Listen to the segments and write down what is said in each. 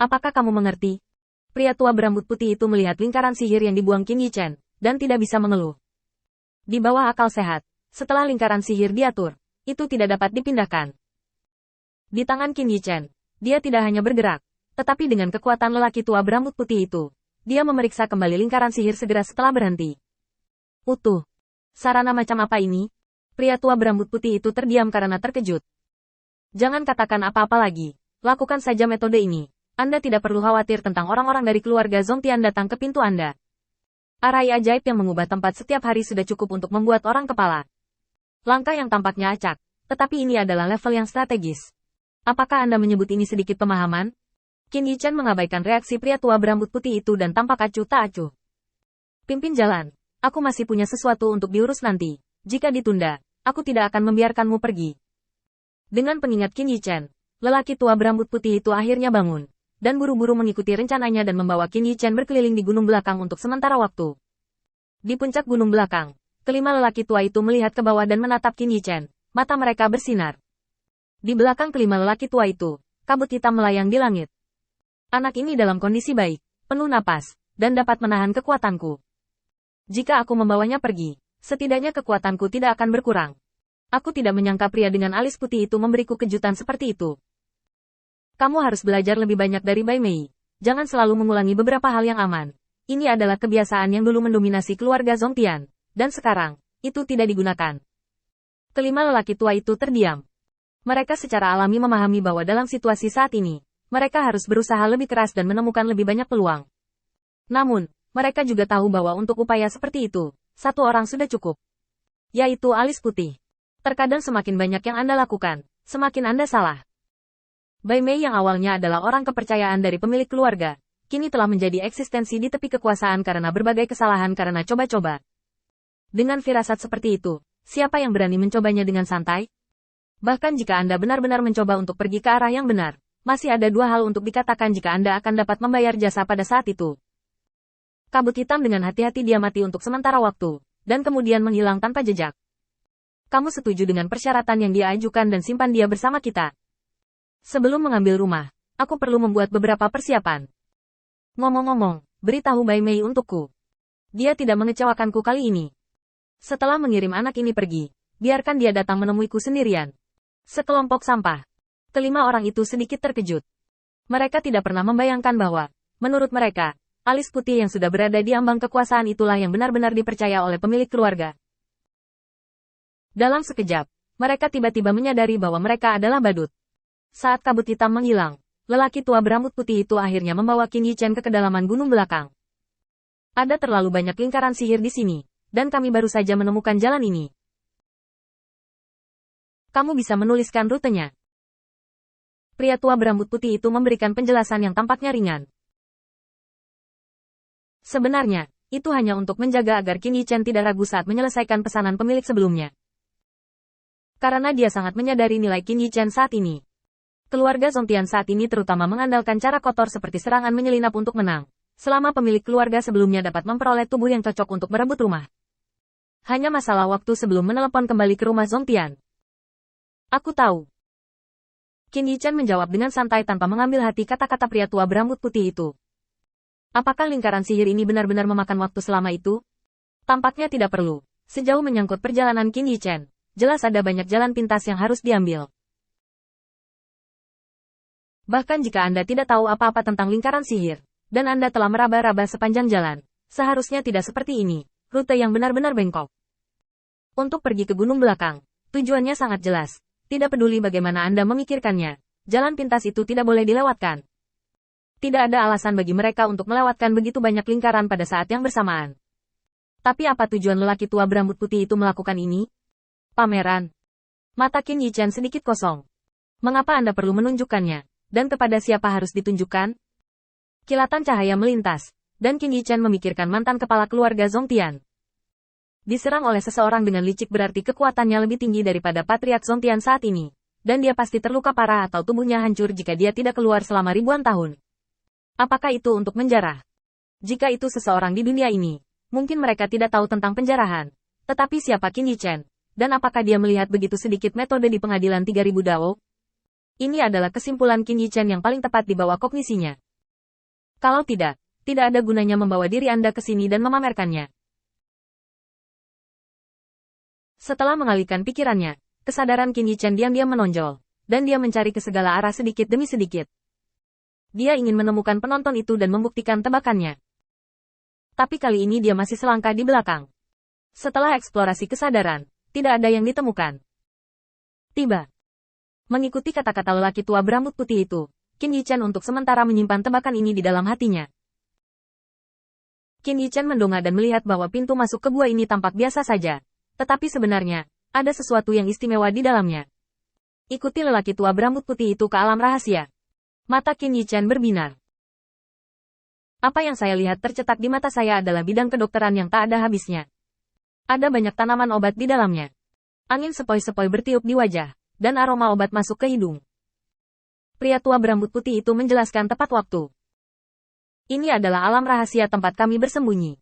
Apakah kamu mengerti? Pria tua berambut putih itu melihat lingkaran sihir yang dibuang Qin Yichen, dan tidak bisa mengeluh. Di bawah akal sehat, setelah lingkaran sihir diatur, itu tidak dapat dipindahkan. Di tangan Qin Yichen, dia tidak hanya bergerak, tetapi dengan kekuatan lelaki tua berambut putih itu, dia memeriksa kembali lingkaran sihir segera setelah berhenti. Utuh. Sarana macam apa ini? Pria tua berambut putih itu terdiam karena terkejut. Jangan katakan apa-apa lagi, lakukan saja metode ini. Anda tidak perlu khawatir tentang orang-orang dari keluarga Zongtian datang ke pintu Anda. Arai ajaib yang mengubah tempat setiap hari sudah cukup untuk membuat orang kepala. Langkah yang tampaknya acak, tetapi ini adalah level yang strategis. Apakah Anda menyebut ini sedikit pemahaman? Qin Yichen mengabaikan reaksi pria tua berambut putih itu dan tampak acuh tak acuh. Pimpin jalan, aku masih punya sesuatu untuk diurus nanti. Jika ditunda, aku tidak akan membiarkanmu pergi. Dengan pengingat Qin Yichen, lelaki tua berambut putih itu akhirnya bangun, dan buru-buru mengikuti rencananya dan membawa Qin Yichen berkeliling di gunung belakang untuk sementara waktu. Di puncak gunung belakang, kelima lelaki tua itu melihat ke bawah dan menatap Qin Yichen, mata mereka bersinar. Di belakang kelima lelaki tua itu, kabut hitam melayang di langit. Anak ini dalam kondisi baik, penuh napas, dan dapat menahan kekuatanku. Jika aku membawanya pergi, setidaknya kekuatanku tidak akan berkurang. Aku tidak menyangka pria dengan alis putih itu memberiku kejutan seperti itu. Kamu harus belajar lebih banyak dari Bai Mei. Jangan selalu mengulangi beberapa hal yang aman. Ini adalah kebiasaan yang dulu mendominasi keluarga Zongtian, dan sekarang, itu tidak digunakan. Kelima lelaki tua itu terdiam. Mereka secara alami memahami bahwa dalam situasi saat ini, mereka harus berusaha lebih keras dan menemukan lebih banyak peluang. Namun, mereka juga tahu bahwa untuk upaya seperti itu, satu orang sudah cukup. Yaitu alis putih. Terkadang semakin banyak yang Anda lakukan, semakin Anda salah. Bai Mei yang awalnya adalah orang kepercayaan dari pemilik keluarga, kini telah menjadi eksistensi di tepi kekuasaan karena berbagai kesalahan karena coba-coba. Dengan firasat seperti itu, siapa yang berani mencobanya dengan santai? Bahkan jika Anda benar-benar mencoba untuk pergi ke arah yang benar, masih ada dua hal untuk dikatakan jika Anda akan dapat membayar jasa pada saat itu. Kabut hitam dengan hati-hati dia mati untuk sementara waktu, dan kemudian menghilang tanpa jejak. Kamu setuju dengan persyaratan yang dia ajukan dan simpan dia bersama kita. Sebelum mengambil rumah, aku perlu membuat beberapa persiapan. Ngomong-ngomong, beritahu Bai Mei untukku. Dia tidak mengecewakanku kali ini. Setelah mengirim anak ini pergi, biarkan dia datang menemuiku sendirian. Sekelompok sampah. Kelima orang itu sedikit terkejut. Mereka tidak pernah membayangkan bahwa, menurut mereka, alis putih yang sudah berada di ambang kekuasaan itulah yang benar-benar dipercaya oleh pemilik keluarga. Dalam sekejap, mereka tiba-tiba menyadari bahwa mereka adalah badut. Saat kabut hitam menghilang, lelaki tua berambut putih itu akhirnya membawa Qin Yichen ke kedalaman gunung belakang. Ada terlalu banyak lingkaran sihir di sini, dan kami baru saja menemukan jalan ini. Kamu bisa menuliskan rutenya. Pria tua berambut putih itu memberikan penjelasan yang tampaknya ringan. Sebenarnya, itu hanya untuk menjaga agar Qin Yichen tidak ragu saat menyelesaikan pesanan pemilik sebelumnya. Karena dia sangat menyadari nilai Qin Yichen saat ini. Keluarga Zongtian saat ini terutama mengandalkan cara kotor seperti serangan menyelinap untuk menang, selama pemilik keluarga sebelumnya dapat memperoleh tubuh yang cocok untuk merebut rumah. Hanya masalah waktu sebelum menelepon kembali ke rumah Zongtian. Aku tahu. Qin Yichen menjawab dengan santai tanpa mengambil hati kata-kata pria tua berambut putih itu. Apakah lingkaran sihir ini benar-benar memakan waktu selama itu? Tampaknya tidak perlu. Sejauh menyangkut perjalanan Qin Yichen, jelas ada banyak jalan pintas yang harus diambil. Bahkan jika Anda tidak tahu apa-apa tentang lingkaran sihir, dan Anda telah meraba-raba sepanjang jalan, seharusnya tidak seperti ini, rute yang benar-benar bengkok. Untuk pergi ke gunung belakang, tujuannya sangat jelas, tidak peduli bagaimana Anda memikirkannya, jalan pintas itu tidak boleh dilewatkan. Tidak ada alasan bagi mereka untuk melewatkan begitu banyak lingkaran pada saat yang bersamaan. Tapi apa tujuan lelaki tua berambut putih itu melakukan ini? Pameran. Mata Qin Yichen sedikit kosong. Mengapa Anda perlu menunjukkannya? Dan kepada siapa harus ditunjukkan? Kilatan cahaya melintas, dan Qin Yichen memikirkan mantan kepala keluarga Zongtian. Diserang oleh seseorang dengan licik berarti kekuatannya lebih tinggi daripada Patriark Zongtian saat ini, dan dia pasti terluka parah atau tubuhnya hancur jika dia tidak keluar selama ribuan tahun. Apakah itu untuk menjarah? Jika itu seseorang di dunia ini, mungkin mereka tidak tahu tentang penjarahan. Tetapi siapa Qin Yichen? Dan apakah dia melihat begitu sedikit metode di pengadilan 3000 Dao? Ini adalah kesimpulan Qin Yichen yang paling tepat di bawah kognisinya. Kalau tidak, tidak ada gunanya membawa diri Anda ke sini dan memamerkannya. Setelah mengalihkan pikirannya, kesadaran Qin Yichen diam-diam menonjol, dan dia mencari ke segala arah sedikit demi sedikit. Dia ingin menemukan penonton itu dan membuktikan tebakannya. Tapi kali ini dia masih selangkah di belakang. Setelah eksplorasi kesadaran, tidak ada yang ditemukan. Tiba. Mengikuti kata-kata lelaki tua berambut putih itu, Qin Yichen untuk sementara menyimpan tebakan ini di dalam hatinya. Qin Yichen mendongak dan melihat bahwa pintu masuk ke gua ini tampak biasa saja. Tetapi sebenarnya, ada sesuatu yang istimewa di dalamnya. Ikuti lelaki tua berambut putih itu ke alam rahasia. Mata Qin Yichen berbinar. Apa yang saya lihat tercetak di mata saya adalah bidang kedokteran yang tak ada habisnya. Ada banyak tanaman obat di dalamnya. Angin sepoi-sepoi bertiup di wajah, dan aroma obat masuk ke hidung. Pria tua berambut putih itu menjelaskan tepat waktu. Ini adalah alam rahasia tempat kami bersembunyi.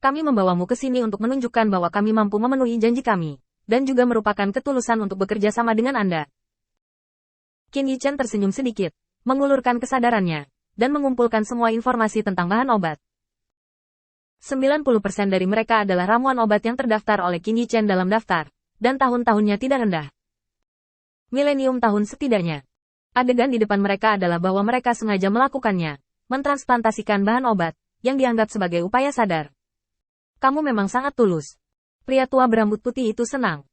Kami membawamu ke sini untuk menunjukkan bahwa kami mampu memenuhi janji kami, dan juga merupakan ketulusan untuk bekerja sama dengan Anda. Qin Yichen tersenyum sedikit, mengulurkan kesadarannya, dan mengumpulkan semua informasi tentang bahan obat. 90% dari mereka adalah ramuan obat yang terdaftar oleh Qin Yichen dalam daftar, dan tahun-tahunnya tidak rendah. Milenium tahun setidaknya. Adegan di depan mereka adalah bahwa mereka sengaja melakukannya, mentransplantasikan bahan obat, yang dianggap sebagai upaya sadar. Kamu memang sangat tulus. Pria tua berambut putih itu senang.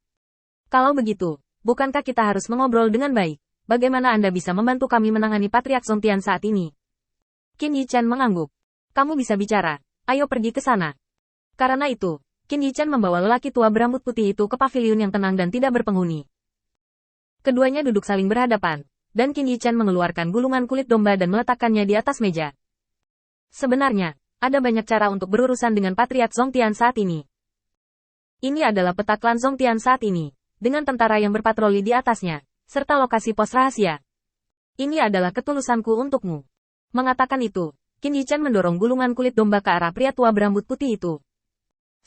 Kalau begitu, bukankah kita harus mengobrol dengan baik? Bagaimana Anda bisa membantu kami menangani Patriark Zongtian saat ini? Qin Yichen mengangguk. Kamu bisa bicara. Ayo pergi ke sana. Karena itu, Qin Yichen membawa lelaki tua berambut putih itu ke paviliun yang tenang dan tidak berpenghuni. Keduanya duduk saling berhadapan, dan Qin Yichen mengeluarkan gulungan kulit domba dan meletakkannya di atas meja. Sebenarnya, ada banyak cara untuk berurusan dengan Patriark Zongtian saat ini. Ini adalah peta klan Zongtian saat ini, dengan tentara yang berpatroli di atasnya, serta lokasi pos rahasia. Ini adalah ketulusanku untukmu. Mengatakan itu, Qin Yichen mendorong gulungan kulit domba ke arah pria tua berambut putih itu.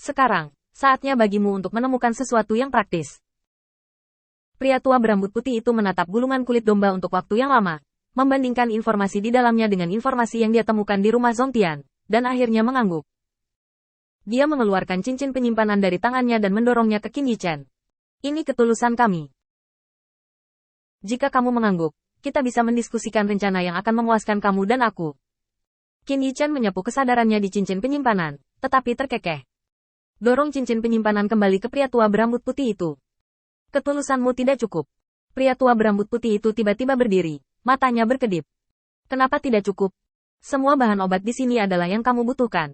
Sekarang, saatnya bagimu untuk menemukan sesuatu yang praktis. Pria tua berambut putih itu menatap gulungan kulit domba untuk waktu yang lama, membandingkan informasi di dalamnya dengan informasi yang dia temukan di rumah Zongtian, dan akhirnya mengangguk. Dia mengeluarkan cincin penyimpanan dari tangannya dan mendorongnya ke Qin Yichen. Ini ketulusan kami. Jika kamu mengangguk, kita bisa mendiskusikan rencana yang akan memuaskan kamu dan aku. Qin Yichen menyapu kesadarannya di cincin penyimpanan, tetapi terkekeh. Dorong cincin penyimpanan kembali ke pria tua berambut putih itu. Ketulusanmu tidak cukup. Pria tua berambut putih itu tiba-tiba berdiri, matanya berkedip. Kenapa tidak cukup? Semua bahan obat di sini adalah yang kamu butuhkan.